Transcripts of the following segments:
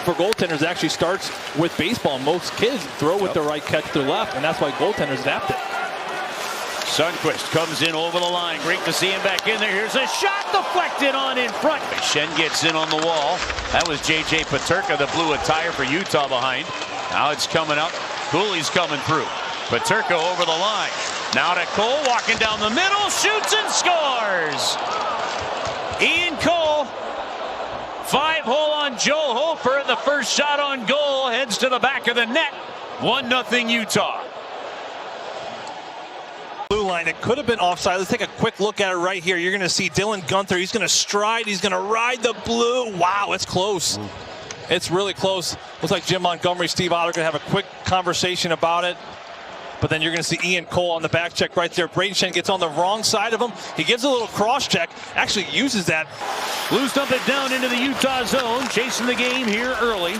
for goaltenders actually starts with baseball. Most kids throw with their right, catch their left, and that's why goaltenders adapt it. Sundquist comes in over the line. Great to see him back in there. Here's a shot deflected on in front. Shen gets in on the wall. That was J.J. Peterka that blew a tire for Utah behind. Now it's coming up. Cooley's coming through. Peterka over the line. Now to Cole, walking down the middle, shoots and scores. Ian Cole, 5-hole on Joe Hofer. The first shot on goal heads to the back of the net. 1-0 Utah. Blue line, it could have been offside. Let's take a quick look at it right here. You're going to see Dylan Guenther. He's going to stride. He's going to ride the blue. Wow, it's close. It's really close. Looks like Jim Montgomery, Steve Otter going to have a quick conversation about it. But then you're going to see Ian Cole on the back check right there. Braden Shen gets on the wrong side of him. He gives a little cross check. Actually uses that. Blues dump it down into the Utah zone. Chasing the game here early.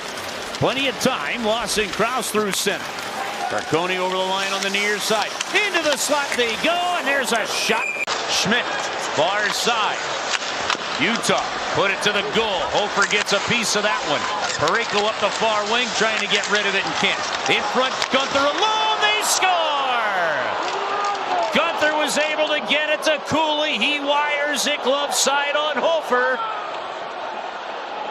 Plenty of time. Lawson Krause through center. Marconi over the line on the near side. Into the slot they go, and there's a shot. Schmidt, far side. Utah put it to the goal. Hofer gets a piece of that one. Parayko up the far wing, trying to get rid of it and can't. In front, Guenther alone, they score! Guenther was able to get it to Cooley. He wires it glove side on Hofer.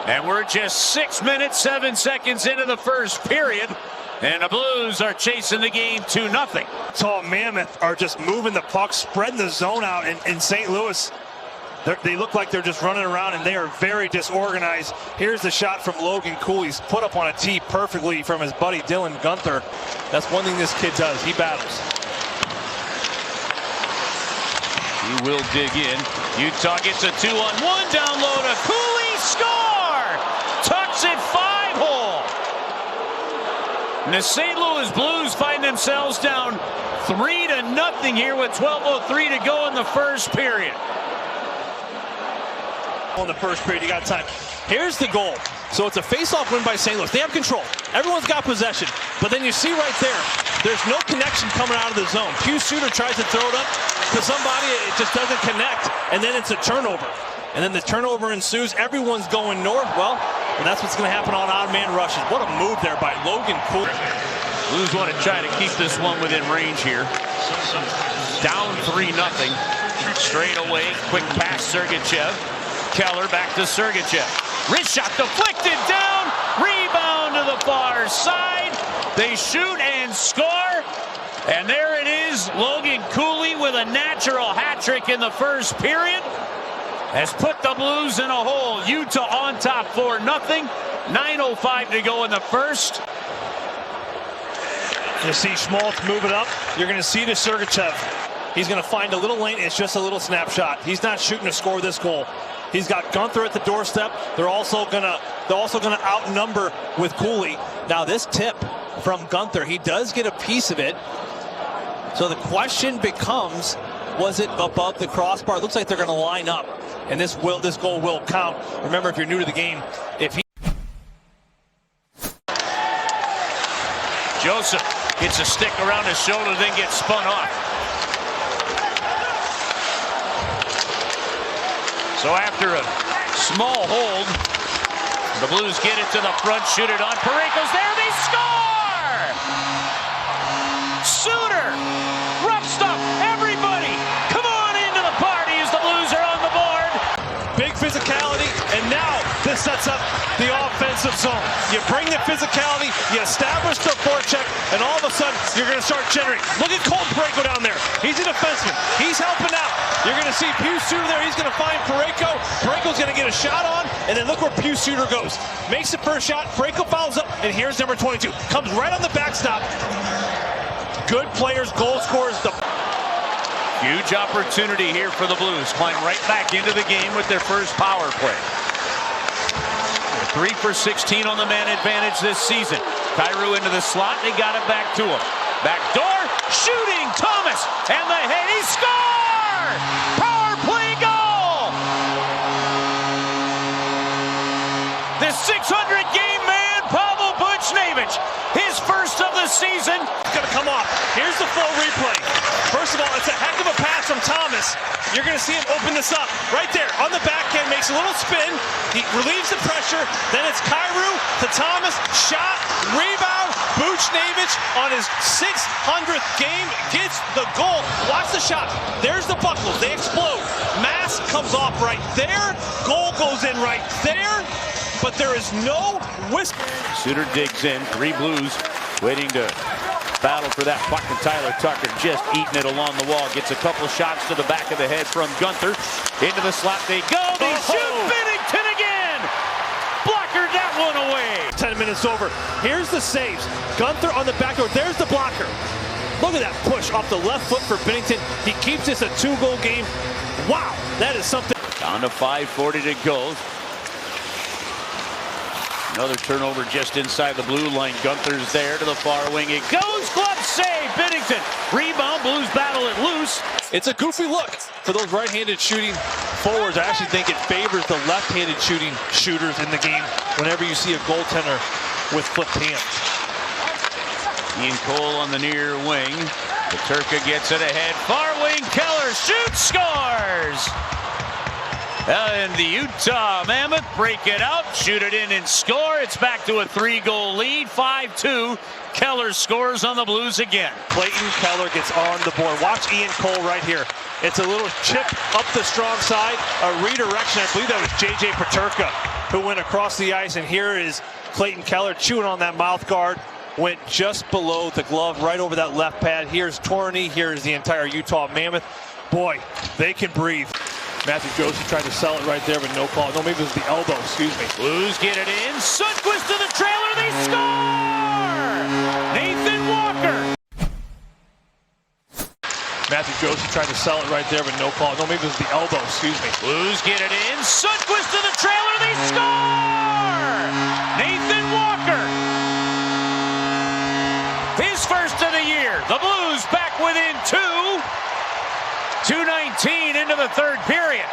And we're just 6 minutes, 7 seconds into the first period. And the Blues are chasing the game 2-0. Tall Mammoth are just moving the puck, spreading the zone out in St. Louis. They look like they're just running around, and they are very disorganized. Here's the shot from Logan Cooley. He's put up on a tee perfectly from his buddy Dylan Guenther. That's one thing this kid does. He battles. He will dig in. Utah gets a 2-on-1 down low to Cooley. Score! Tucks it 5-hole. And the St. Louis Blues find themselves down 3-0 here with 12:03 to go in the first period. In the first period, you got time. Here's the goal. So it's a face-off win by St. Louis. They have control. Everyone's got possession. But then you see right there, there's no connection coming out of the zone. Pius Suter tries to throw it up to somebody. It just doesn't connect. And then it's a turnover. And then the turnover ensues. Everyone's going north. Well, and that's what's going to happen on odd-man rushes. What a move there by Logan Cooley. Blues want to try to keep this one within range here. Down 3-0. Straight away, quick pass, Sergachev. Keller back to Sergachev. Wrist shot deflected down. Rebound to the far side. They shoot and score. And there it is. Logan Cooley with a natural hat trick in the first period has put the Blues in a hole. Utah on top 4-0. 9:05 to go in the first. You see Schmaltz move it up. You're going to see to Sergachev. He's going to find a little lane. It's just a little snapshot. He's not shooting to score this goal. He's got Guenther at the doorstep. They're also gonna outnumber with Cooley. Now this tip from Guenther, he does get a piece of it. So the question becomes, was it above the crossbar? It looks like they're going to line up, and this goal will count. Remember, if you're new to the game, if he Joseph gets a stick around his shoulder, then gets spun off. So after a small hold, the Blues get it to the front, shoot it on. Parayko's there, they score! Suter, rough stuff, everybody, come on into the party as the Blues are on the board. Big physicality, and now this sets up the offensive zone. You bring the physicality, you establish the forecheck, and all of a sudden, you're going to start generating. Look at Cole Parayko down there. He's a defenseman. He's helping out. You're going to see Pius Suter there. He's going to find Parayko. Parayko's going to get a shot on, and then look where Pius Suter goes. Makes the first shot. Parayko fouls up, and here's number 22. Comes right on the backstop. Good players, goal scorers. Huge opportunity here for the Blues. Climb right back into the game with their first power play. They're 3 for 16 on the man advantage this season. Kyrou into the slot. They got it back to him. Back door, shooting, Thomas, and the head, he scored! Power play goal! The 600 game man, Pavel Buch Buchnevich, his first of the season. It's going to come off. Here's the full replay. First of all, it's a heck of a pass from Thomas. You're going to see him open this up. Right there on the backhand, makes a little spin. He relieves the pressure. Then it's Kyrou to Thomas. Shot, rebound. Buchnevich on his 600th game gets the goal. Watch the shot. There's the buckles. They explode. Mask comes off right there. Goal goes in right there. But there is no whisper. Suter digs in. 3 Blues waiting to battle for that puck, and Tyler Tucker just eating it along the wall. Gets a couple shots to the back of the head from Gunther. Into the slot they go. They shoot. Binnington again. Blockered that one away. 10 minutes over. Here's the saves. Gunther on the back door. There's the blocker. Look at that push off the left foot for Binnington. He keeps this a 2-goal game. Wow, that is something. Down to 5:40 to go. Another turnover just inside the blue line. Gunther's there to the far wing. It goes. Glove save. Binnington. Rebound. Blues battle it loose. It's a goofy look for those right-handed shooting forwards. I actually think it favors the left-handed shooting shooters in the game whenever you see a goaltender with flipped hands. Ian Cole on the near wing. Peterka gets it ahead. Far wing. Keller shoots. Scores. And the Utah Mammoth break it out, shoot it in and score. It's back to a 3-goal lead, 5-2. Keller scores on the Blues again. Clayton Keller gets on the board. Watch Ian Cole right here. It's a little chip up the strong side, a redirection. I believe that was J.J. Peterka who went across the ice, and here is Clayton Keller chewing on that mouth guard. Went just below the glove, right over that left pad. Here's Torney. Here's the entire Utah Mammoth. Boy, they can breathe. Matthew Josie tried to sell it right there, but no call. No, maybe it was the elbow, excuse me. Blues get it in. Sundqvist to the trailer. They score! Nathan Walker. Matthew Josie tried to sell it right there, but no call. No, maybe it was the elbow, excuse me. Blues get it in. Sundqvist to the trailer. They score! Nathan Walker. His first of the year. The Blues back within 2. 2:19 into the third period.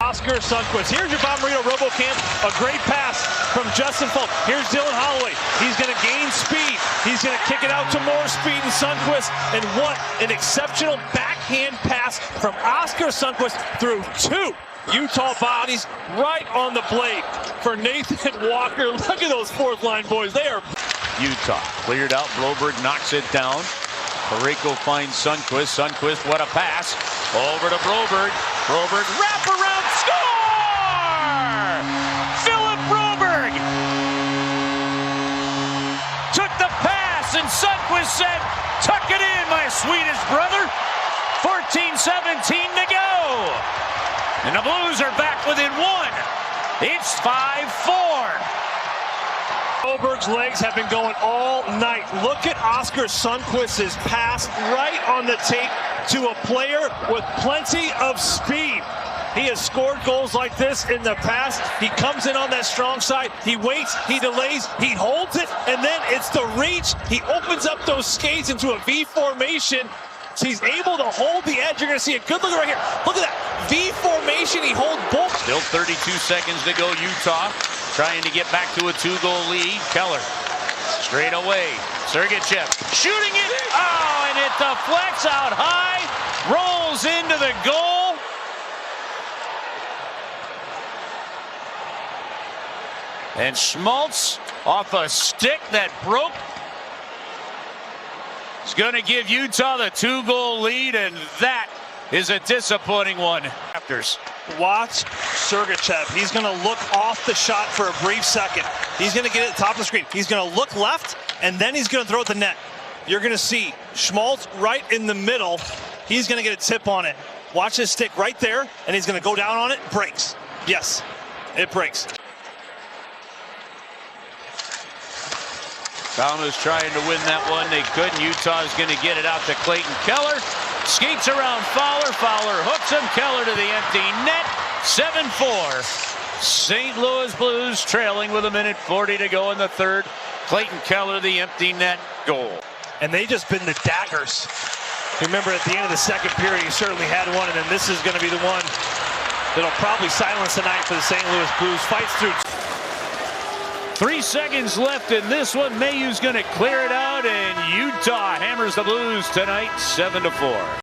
Oscar Sundqvist. Here's your Bob Marino RoboCamp. A great pass from Justin Falk. Here's Dylan Holloway. He's going to gain speed. He's going to kick it out to more speed in Sundqvist. And what an exceptional backhand pass from Oscar Sundqvist through 2 Utah bodies right on the blade for Nathan Walker. Look at those fourth-line boys. They are... Utah cleared out. Bloberg knocks it down. Parayko finds Sundqvist. Sundqvist, what a pass. Over to Broberg. Broberg, wrap around, score! Philip Broberg took the pass, and Sundqvist said, tuck it in, my Swedish brother. 14:17 to go. And the Blues are back within 1. It's 5-4. Broberg's legs have been going all night. Look at Oscar Sundqvist's pass right on the tape to a player with plenty of speed. He has scored goals like this in the past. He comes in on that strong side. He waits, he delays, he holds it, and then it's the reach. He opens up those skates into a V formation. So he's able to hold the edge. You're going to see a good look right here. Look at that V formation. He holds both. Still 32 seconds to go. Utah trying to get back to a 2-goal lead. Keller straight away. Sergachev shooting it. Oh, and it deflects out high. Rolls into the goal. And Schmaltz off a stick that broke. It's going to give Utah the 2-goal lead, and that is a disappointing one. Watch Sergachev. He's going to look off the shot for a brief second. He's going to get it at the top of the screen. He's going to look left, and then he's going to throw it at the net. You're going to see Schmaltz right in the middle. He's going to get a tip on it. Watch his stick right there, and he's going to go down on it. Breaks. Yes, it breaks. Falmouth's trying to win that one. They couldn't. Utah's going to get it out to Clayton Keller. Skates around Fowler. Fowler hooks him. Keller to the empty net. 7-4. St. Louis Blues trailing with 1:40 to go in the third. Clayton Keller, the empty net goal. And they just been the daggers. Remember, at the end of the second period, he certainly had one, and then this is going to be the one that'll probably silence the night for the St. Louis Blues. Fights through. 3 seconds left in this one. Mayhew's going to clear it out, and Utah hammers the Blues tonight 7-4.